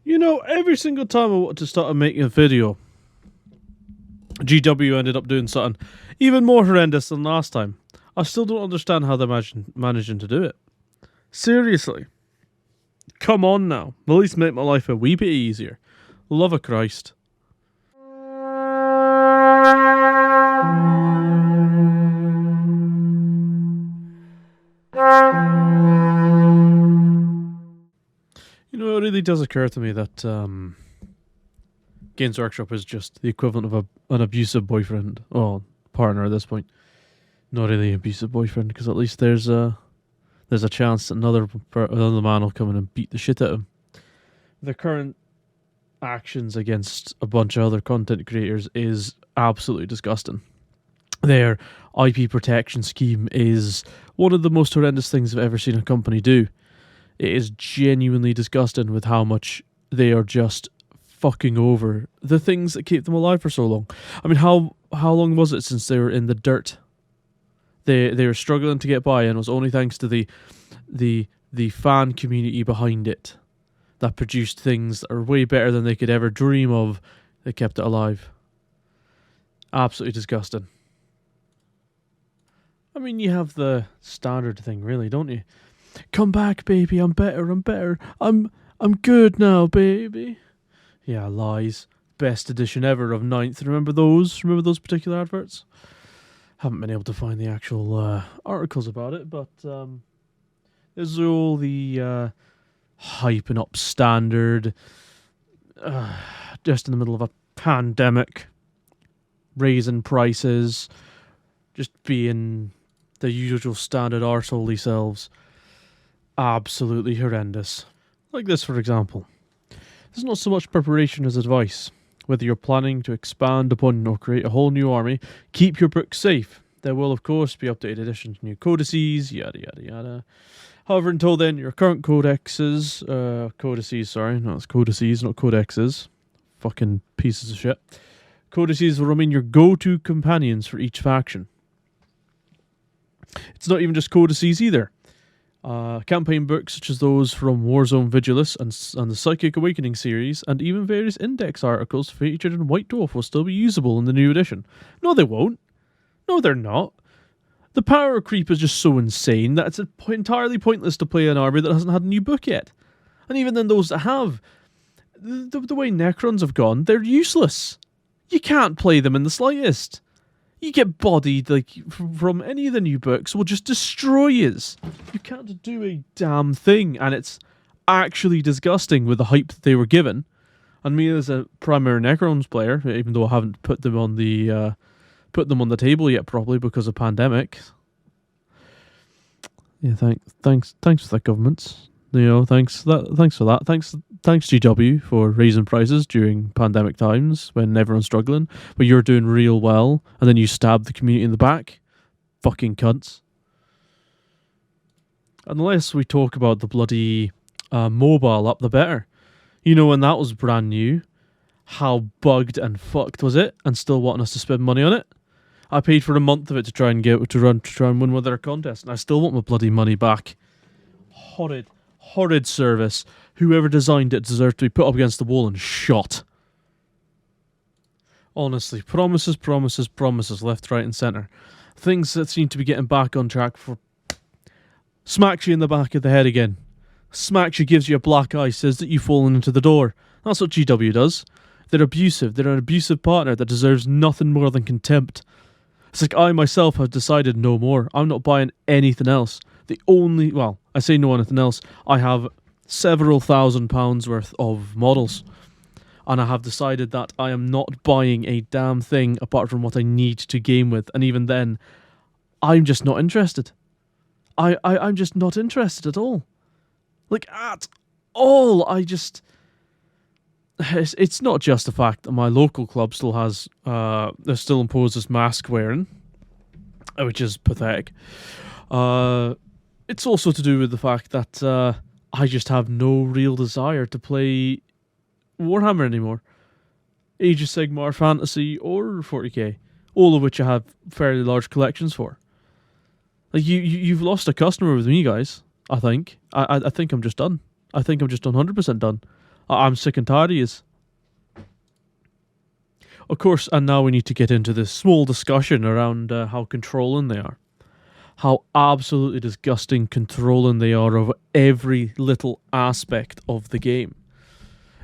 You know, every single time I wanted to start making a video, GW ended up doing something even more horrendous than last time. I still don't understand how they're managing to do it. Seriously. Come on now. At least make my life a wee bit easier. Love of Christ. You know, it really does occur to me that Games Workshop is just the equivalent of an abusive boyfriend. Well, partner at this point. Not really abusive boyfriend, because at least there's a chance that another man will come in and beat the shit out of him. The current actions against a bunch of other content creators is absolutely disgusting. Their IP protection scheme is one of the most horrendous things I've ever seen a company do. It is genuinely disgusting with how much they are just fucking over the things that keep them alive for so long. I mean, how long was it since they were in the dirt? They were struggling to get by, and it was only thanks to the fan community behind it that produced things that are way better than they could ever dream of that kept it alive. Absolutely disgusting. I mean, you have the standard thing, really, don't you? Come back, baby, I'm better. I'm good now, baby. Yeah, lies. Best edition ever of Ninth. Remember those? Remember those particular adverts? Haven't been able to find the actual articles about it, but there's all the hyping up standard, just in the middle of a pandemic, raising prices, just being the usual standard arseholey selves. Absolutely horrendous. Like this, for example. This is not so much preparation as advice. Whether you're planning to expand upon or create a whole new army, keep your books safe. There will, of course, be updated editions, new codices, yada yada yada. However, until then, your current codices, not codexes. Fucking pieces of shit. Codices will remain your go-to companions for each faction. It's not even just codices either. Campaign books such as those from Warzone Vigilus and the Psychic Awakening series, and even various index articles featured in White Dwarf will still be usable in the new edition. No, they won't. No, they're not. The power creep is just so insane that it's entirely pointless to play an army that hasn't had a new book yet. And even then, those that have, the way Necrons have gone, they're useless. You can't play them in the slightest. You get bodied from any of the new books will just destroy us. You can't do a damn thing, and it's actually disgusting with the hype that they were given. And me as a primary Necrons player, even though I haven't put them on the table yet properly because of pandemic. Yeah, thanks for that, governments. You know, thanks for that. Thanks GW for raising prices during pandemic times when everyone's struggling, but you're doing real well, and then you stab the community in the back. Fucking cunts. Unless we talk about the bloody mobile up, the better. You know, when that was brand new, how bugged and fucked was it, and still wanting us to spend money on it? I paid for a month of it to try and win one of their contests, and I still want my bloody money back. Horrid service. Whoever designed it deserves to be put up against the wall and shot. Honestly, promises, left, right, and centre. Things that seem to be getting back on track for smacks you in the back of the head again. Smacks you, gives you a black eye, says that you've fallen into the door. That's what GW does. They're abusive. They're an abusive partner that deserves nothing more than contempt. It's like I myself have decided no more. I'm not buying anything else. I say no anything else. I have several £1,000s worth of models. And I have decided that I am not buying a damn thing apart from what I need to game with. And even then, I'm just not interested. I'm just not interested at all. Like, at all. It's not just the fact that my local club still imposes mask wearing, which is pathetic. It's also to do with the fact that I just have no real desire to play Warhammer anymore. Age of Sigmar, Fantasy, or 40k, all of which I have fairly large collections for. Like you've lost a customer with me, guys. I think. I think I'm just done. I think I'm just 100% done. I'm sick and tired of yous. Of course, and now we need to get into this small discussion around how controlling they are. How absolutely disgusting controlling they are of every little aspect of the game.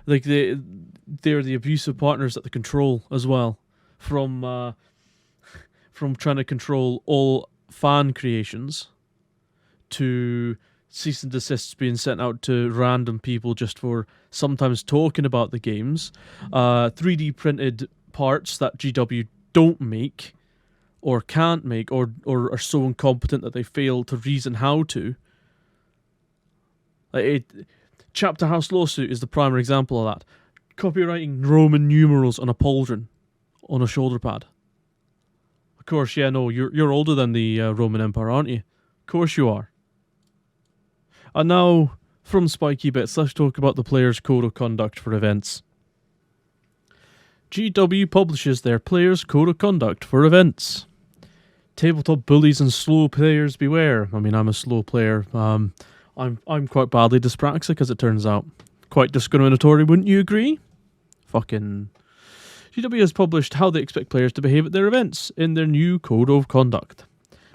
Like they're the abusive partners that they control as well. From trying to control all fan creations to cease and desists being sent out to random people just for sometimes talking about the games. 3D printed parts that GW don't make or can't make or are so incompetent that they fail to reason how to. Chapter House Lawsuit is the primary example of that. Copywriting Roman numerals on a pauldron on a shoulder pad. Of course, yeah, no, you're older than the Roman Empire, aren't you? Of course you are. And now, from Spiky Bits, let's talk about the player's code of conduct for events. GW publishes their player's code of conduct for events. Tabletop bullies and slow players beware. I mean, I'm a slow player. I'm quite badly dyspraxic, as it turns out. Quite discriminatory, wouldn't you agree? Fucking... GW has published how they expect players to behave at their events in their new code of conduct.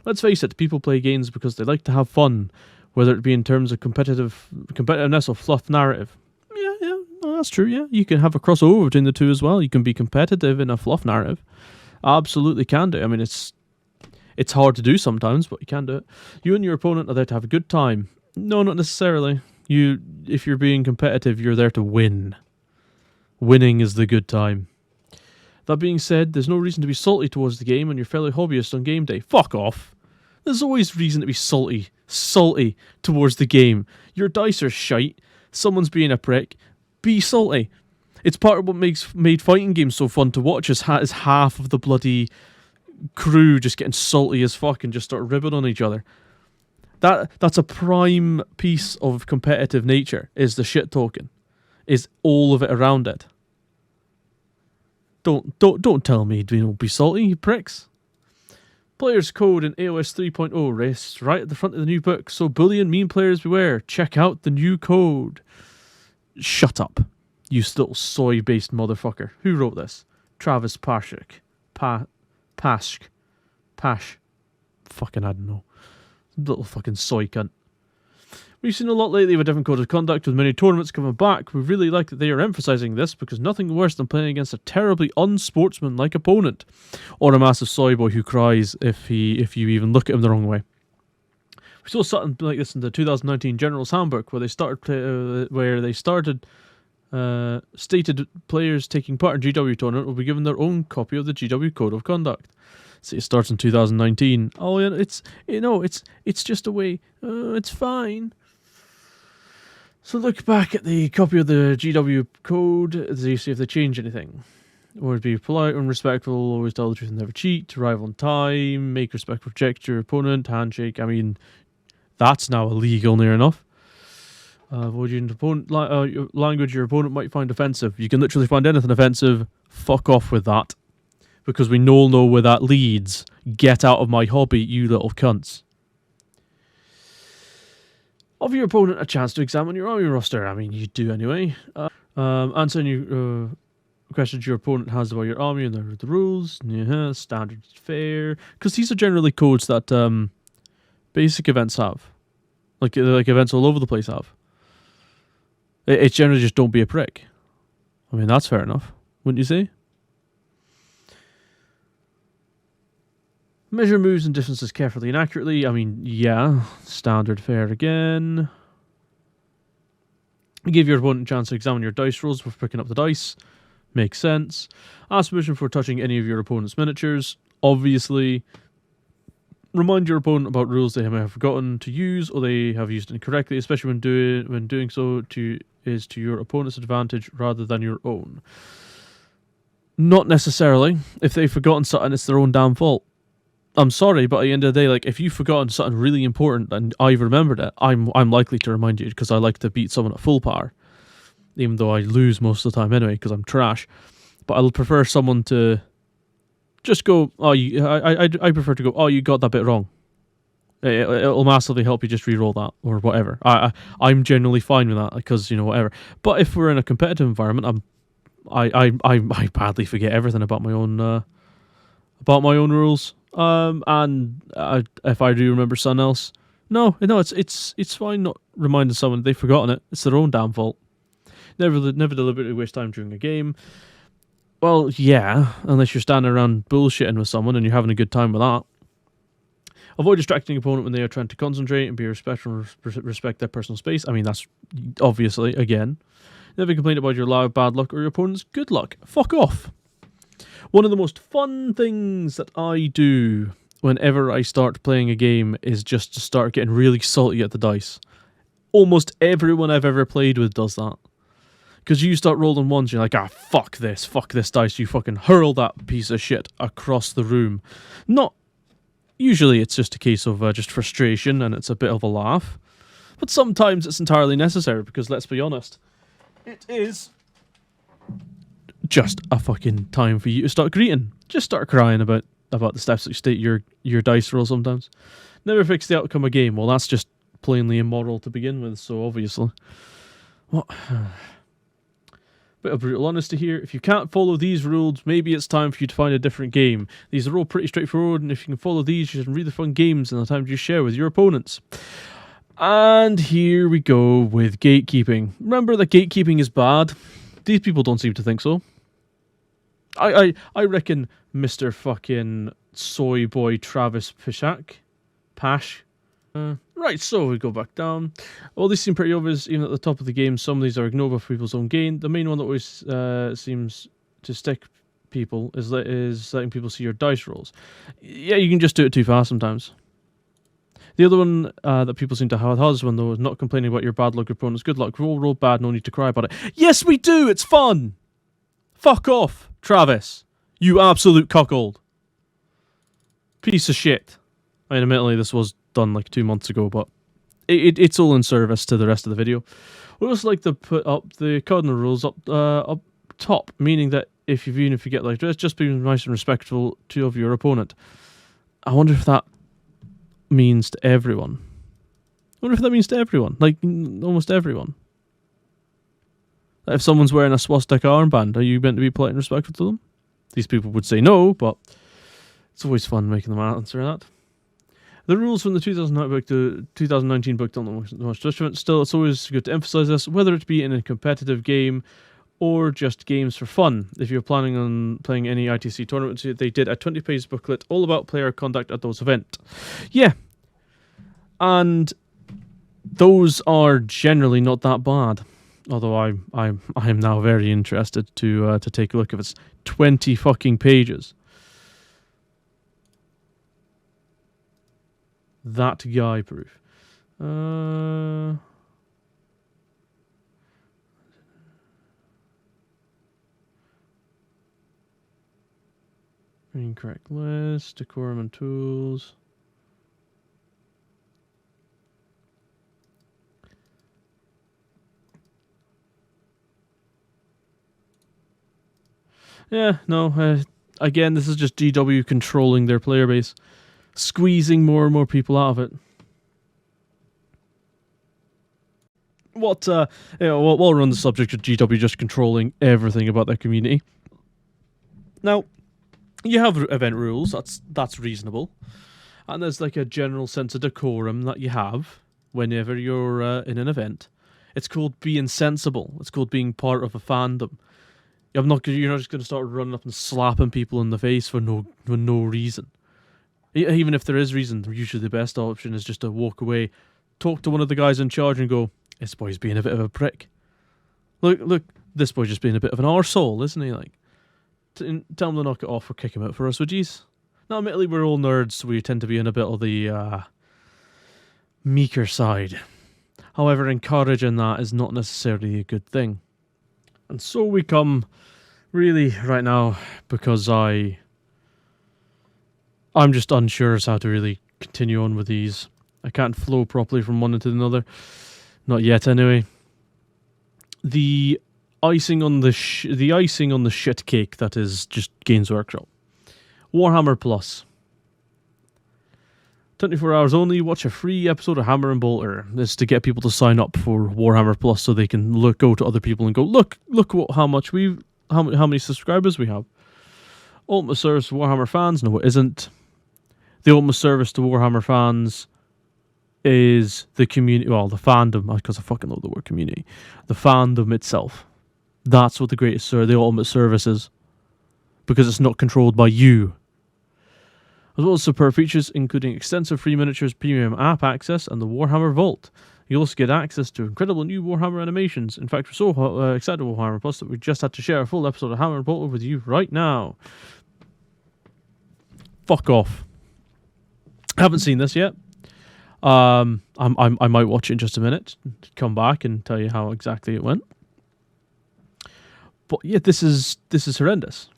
Let's face it, people play games because they like to have fun, whether it be in terms of competitiveness or fluff narrative. Yeah, no, that's true, yeah. You can have a crossover between the two as well. You can be competitive in a fluff narrative. Absolutely can do. I mean, it's hard to do sometimes, but you can do it. You and your opponent are there to have a good time. No, not necessarily. If you're being competitive, you're there to win. Winning is the good time. That being said, there's no reason to be salty towards the game and your fellow hobbyists on game day. Fuck off. There's always reason to be salty towards the game. Your dice are shite. Someone's being a prick. Be salty. It's part of what made fighting games so fun to watch is half of the bloody crew just getting salty as fuck and just start ribbing on each other. That's a prime piece of competitive nature, is the shit talking. Is all of it around it. Don't tell me be salty, you pricks. Players code in AOS 3.0 rests right at the front of the new book, so bully and mean players beware. Check out the new code. Shut up, you little soy-based motherfucker. Who wrote this? Travis Pashk. Pash. Fucking, I don't know. Little fucking soy cunt. We've seen a lot lately with different codes of conduct with many tournaments coming back. We really like that they are emphasising this because nothing worse than playing against a terribly unsportsmanlike opponent or a massive soy boy who cries if you even look at him the wrong way. We saw something like this in the 2019 General's Handbook where they stated players taking part in GW tournament will be given their own copy of the GW Code of Conduct. See, it starts in 2019. Oh, yeah, it's just a way. It's fine. So look back at the copy of the GW code to see if they change anything. Always be polite and respectful, always tell the truth and never cheat, arrive on time, make respectful reject your opponent, handshake. I mean, that's now illegal near enough. Avoid your opponent language your opponent might find offensive. You can literally find anything offensive. Fuck off with that. Because we all know where that leads. Get out of my hobby, you little cunts. Offer your opponent a chance to examine your army roster. I mean, you do anyway. Answer any questions your opponent has about your army and the rules. Yeah, standard, fair. Because these are generally codes that basic events have. Like events all over the place have. It's generally just don't be a prick. I mean, that's fair enough. Wouldn't you say? Measure moves and distances carefully and accurately. I mean, yeah. Standard fare again. Give your opponent a chance to examine your dice rolls before picking up the dice. Makes sense. Ask permission for touching any of your opponent's miniatures. Obviously. Remind your opponent about rules they may have forgotten to use or they have used incorrectly, especially when doing so is to your opponent's advantage rather than your own. Not necessarily. If they've forgotten something, it's their own damn fault. I'm sorry, but at the end of the day, like, if you've forgotten something really important and I've remembered it, I'm likely to remind you because I like to beat someone at full power. Even though I lose most of the time anyway because I'm trash. But I'll prefer someone to just go, I prefer to go, oh, you got that bit wrong. It'll massively help you just re-roll that or whatever. I'm generally fine with that because whatever. But if we're in a competitive environment, I badly forget everything about my own rules. And if I do remember something else, no, it's fine not reminding someone they've forgotten it. It's their own damn fault. Never deliberately waste time during a game. Well, yeah, unless you're standing around bullshitting with someone and you're having a good time with that. Avoid distracting your opponent when they are trying to concentrate and be respectful and respect their personal space. I mean, that's obviously, again. Never complain about your loud bad luck or your opponent's good luck. Fuck off. One of the most fun things that I do whenever I start playing a game is just to start getting really salty at the dice. Almost everyone I've ever played with does that. Because you start rolling ones, you're like, fuck this dice. You fucking hurl that piece of shit across the room. Usually it's just a case of just frustration and it's a bit of a laugh. But sometimes it's entirely necessary because, let's be honest, it is just a fucking time for you to start greeting. Just start crying about the steps that you state your dice roll sometimes. Never fix the outcome of a game. Well, that's just plainly immoral to begin with, so obviously. What? Bit of brutal honesty here. If you can't follow these rules, maybe it's time for you to find a different game. These are all pretty straightforward, and if you can follow these, you can really fun games in the time you share with your opponents. And here we go with gatekeeping. Remember that gatekeeping is bad. These people don't seem to think so. I reckon Mr. fucking soy boy Travis Pash. Right, so we go back down. Well, these seem pretty obvious, even at the top of the game. Some of these are ignorable for people's own gain. The main one that always seems to stick people is letting people see your dice rolls. Yeah, you can just do it too fast sometimes. The other one that people seem to have a one, though, is not complaining about your bad luck or opponent's good luck. Roll bad, no need to cry about it. Yes, we do! It's fun! Fuck off, Travis. You absolute cuckold. Piece of shit. I mean, admittedly, this was done like 2 months ago, but it's all in service to the rest of the video. We also like to put up the cardinal rules up top, meaning that even if you get like this, just be nice and respectful of your opponent. I wonder if that means to everyone. Like almost everyone. If someone's wearing a swastika armband, are you meant to be polite and respectful to them? These people would say no, but it's always fun making them answer that. The rules from the 2019 book don't look much different. Still, it's always good to emphasize this, whether it be in a competitive game or just games for fun. If you're planning on playing any ITC tournaments, they did a 20-page booklet all about player conduct at those events. Yeah. And those are generally not that bad. Although I am now very interested to take a look if it's 20 fucking pages. That guy proof. Incorrect list, decorum and tools. Yeah, no, again, this is just GW controlling their player base. Squeezing more and more people out of it. While we're on the subject of GW just controlling everything about their community. Now, you have event rules, that's reasonable. And there's like a general sense of decorum that you have whenever you're in an event. It's called being sensible. It's called being part of a fandom. You're not just going to start running up and slapping people in the face for no reason. Even if there is reason, usually the best option is just to walk away, talk to one of the guys in charge and go, this boy's being a bit of a prick. Look, this boy's just being a bit of an arsehole, isn't he? Like, tell him to knock it off or kick him out for us, would yous? Now, admittedly, we're all nerds, so we tend to be in a bit of the meeker side. However, encouraging that is not necessarily a good thing. And so we come, really, right now, because I'm just unsure as how to really continue on with these. I can't flow properly from one into another. Not yet, anyway. The icing on the shit cake that is just Games Workshop. Warhammer Plus. 24 hours only, watch a free episode of Hammer and Bolter. This is to get people to sign up for Warhammer Plus so they can go to other people and go, look how many subscribers we have. Ultimate service to Warhammer fans? No, it isn't. The ultimate service to Warhammer fans is the community, well, the fandom, because I fucking love the word community. The fandom itself. That's what the ultimate service is. Because it's not controlled by you. As well as superb features, including extensive free miniatures, premium app access, and the Warhammer Vault. You'll also get access to incredible new Warhammer animations. In fact, we're so excited about Warhammer Plus that we just had to share a full episode of Hammer and Bolter with you right now. Fuck off. Haven't seen this yet. I might watch it in just a minute. Come back and tell you how exactly it went. But yeah, this is horrendous.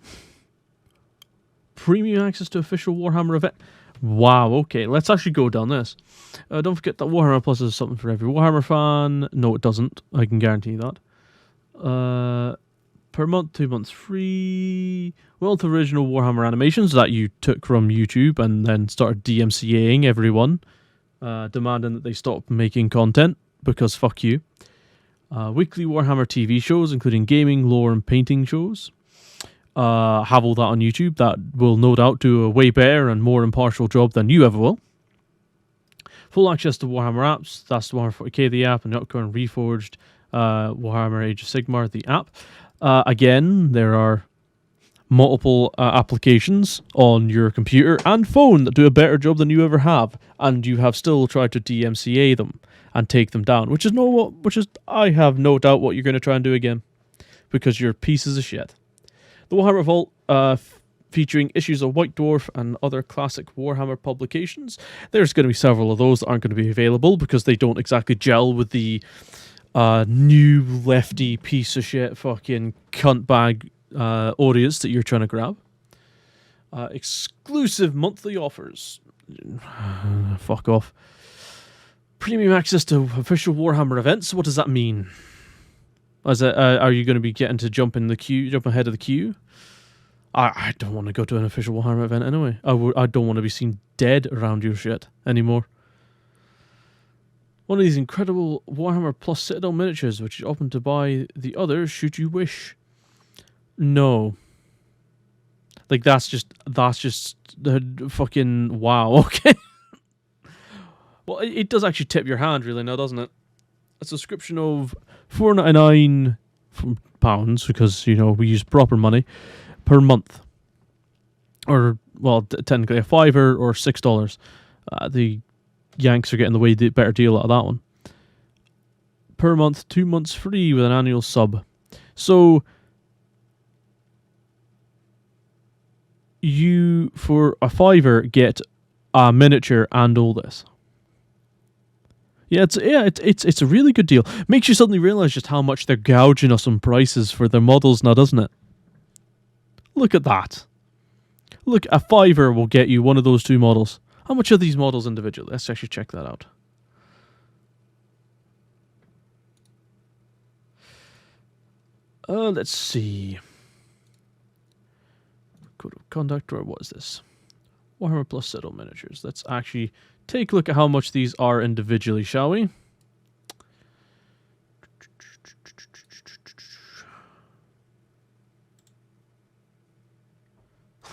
Premium access to official Warhammer event. Wow, okay, let's actually go down this. Don't forget that Warhammer Plus is something for every Warhammer fan. No, it doesn't. I can guarantee that. Per month, 2 months free. Well, the original Warhammer animations that you took from YouTube and then started DMCAing everyone, demanding that they stop making content because fuck you. Weekly Warhammer TV shows, including gaming, lore, and painting shows. Have all that on YouTube. That will no doubt do a way better and more impartial job than you ever will. Full access to Warhammer apps. That's the Warhammer 40k, the app, and the upcoming Reforged Warhammer Age of Sigmar, the app. Again, there are multiple applications on your computer and phone that do a better job than you ever have, and you have still tried to DMCA them and take them down, which is I have no doubt what you're going to try and do again, because you're pieces of shit. The Warhammer Vault, featuring issues of White Dwarf and other classic Warhammer publications. There's going to be several of those that aren't going to be available because they don't exactly gel with the new lefty piece of shit fucking cunt bag audience that you're trying to grab. Exclusive monthly offers. Fuck off. Premium access to official Warhammer events. What does that mean? Are you going to be getting to jump ahead of the queue? I don't want to go to an official Warhammer event anyway. I don't want to be seen dead around your shit anymore. One of these incredible Warhammer Plus Citadel miniatures, which is open to buy the others should you wish. No. Like, that's just the fucking wow, okay? Well, it does actually tip your hand really now, doesn't it? A subscription of £4.99 pounds, because, you know, we use proper money, per month. Or, well, technically a $5 or $6. The Yanks are getting the way better deal out of that one. Per month, 2 months free with an annual sub. So, you, for a $5, get a miniature and all this. It's a really good deal. Makes you suddenly realise just how much they're gouging us on prices for their models now, doesn't it? Look at that. Look, a $5 will get you one of those two models. How much are these models individually? Let's actually check that out. Let's see. Code of conduct, or what is this? Warhammer Plus Settle Miniatures. Let's actually take a look at how much these are individually, shall we?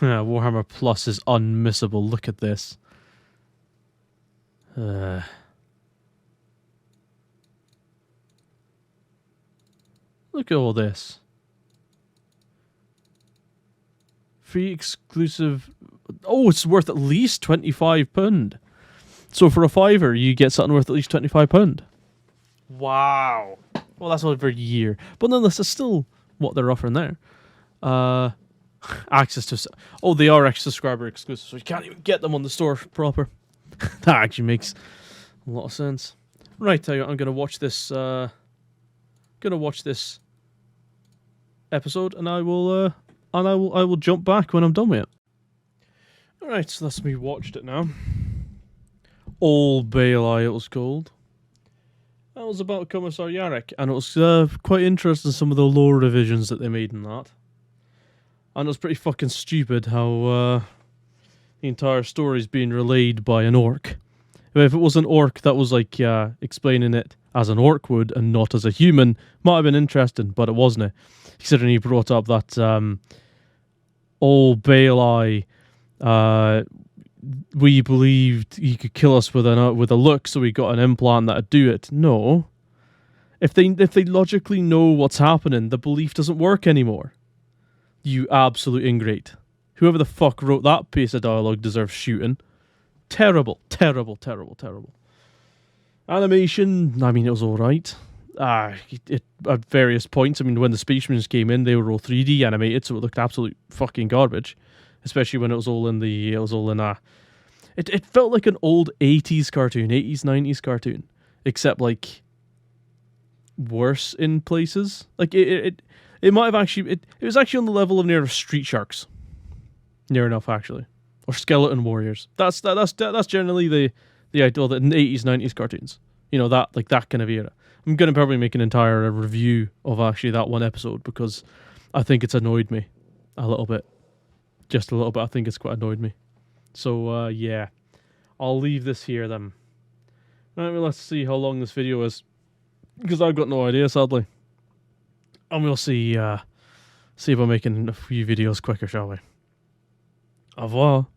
Warhammer Plus is unmissable. Look at this. Look at all this. Free exclusive. Oh, it's worth at least £25. So for a $5, you get something worth at least £25. Wow. Well, that's over a year. But nonetheless, that's still what they're offering there. Access to... Oh, they are subscriber exclusive, so you can't even get them on the store proper. That actually makes a lot of sense. Right, tell you what, I'm going to watch this... episode, and I will jump back when I'm done with it. Alright, so that's me watched it now. Old Baelai, it was called. That was about Commissar Yarrick, and it was quite interesting, some of the lore revisions that they made in that. And it was pretty fucking stupid how The entire story's being relayed by an orc. If it was an orc that was like explaining it as an orc would and not as a human, might have been interesting, but it wasn't. Considering he brought up that old Baelai, we believed he could kill us with a look, so we got an implant that'd do it. No. If they logically know what's happening, the belief doesn't work anymore. You absolute ingrate. Whoever the fuck wrote that piece of dialogue deserves shooting. Terrible, terrible, terrible, terrible. Animation, I mean, it was alright. At various points, I mean, when the Spacemarines came in, they were all 3D animated, so it looked absolute fucking garbage. Especially when it was all in it felt like an old 80s cartoon, 80s, 90s cartoon. Except, like, worse in places. Like, it might have actually, it was actually on the level of near Street Sharks. Near enough, actually. Or Skeleton Warriors. That's generally the ideal in the 80s, 90s cartoons. You know, that kind of era. I'm going to probably make an entire review of actually that one episode because I think it's annoyed me a little bit. Just a little bit. I think it's quite annoyed me. So, yeah. I'll leave this here then. Right, well, let's see how long this video is. Because I've got no idea, sadly. And we'll see if I'm making a few videos quicker, shall we? Au revoir.